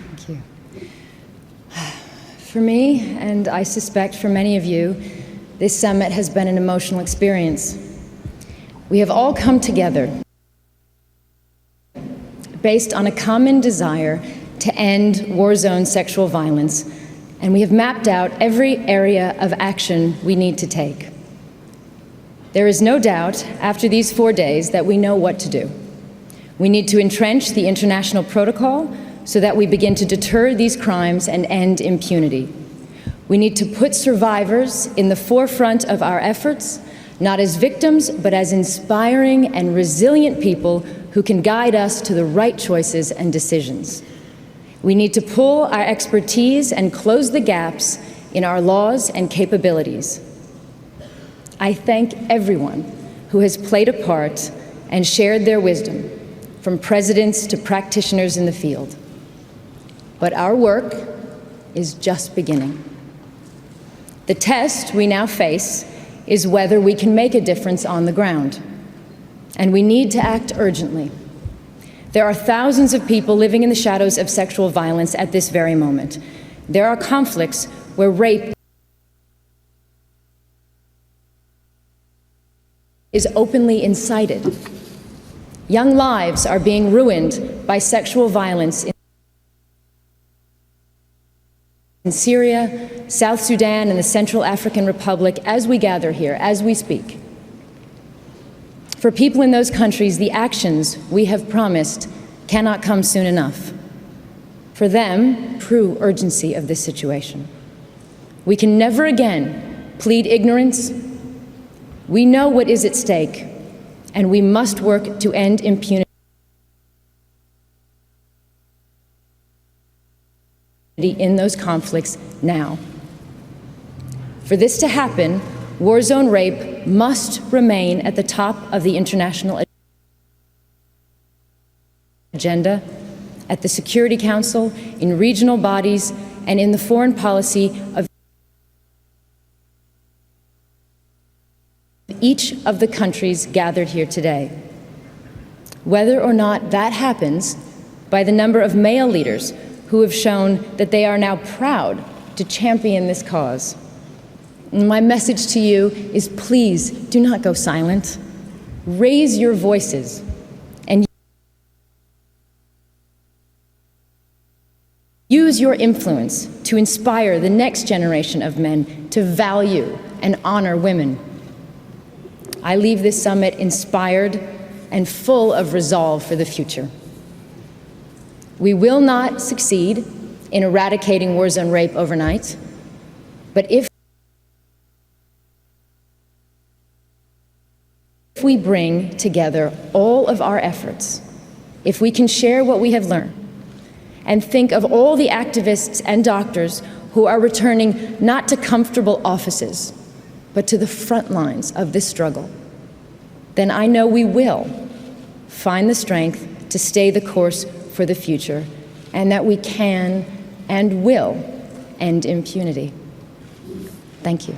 Thank you. For me, and I suspect for many of you, this summit has been an emotional experience. We have all come together based on a common desire to end war-zone sexual violence, and we have mapped out every area of action we need to take. There is no doubt, after these 4 days, that we know what to do. We need to entrench the international protocol so that we begin to deter these crimes and end impunity. We need to put survivors in the forefront of our efforts, not as victims, but as inspiring and resilient people who can guide us to the right choices and decisions. We need to pull our expertise and close the gaps in our laws and capabilities. I thank everyone who has played a part and shared their wisdom, from presidents to practitioners in the field. But our work is just beginning. The test we now face is whether we can make a difference on the ground. And we need to act urgently. There are thousands of people living in the shadows of sexual violence at this very moment. There are conflicts where rape is openly incited. Young lives are being ruined by sexual violence in Syria, South Sudan, and the Central African Republic as we gather here, as we speak. For people in those countries, the actions we have promised cannot come soon enough. For them, true urgency of this situation. We can never again plead ignorance. We know what is at stake, and we must work to end impunity in those conflicts now. For this to happen, war zone rape must remain at the top of the international agenda, at the Security Council, in regional bodies, and in the foreign policy of each of the countries gathered here today. Whether or not that happens by the number of male leaders who have shown that they are now proud to champion this cause. My message to you is, please do not go silent. Raise your voices and use your influence to inspire the next generation of men to value and honor women. I leave this summit inspired and full of resolve for the future. We will not succeed in eradicating war zone rape overnight, but if we bring together all of our efforts, if we can share what we have learned, and think of all the activists and doctors who are returning not to comfortable offices, but to the front lines of this struggle, then I know we will find the strength to stay the course for the future, and that we can and will end impunity. Thank you.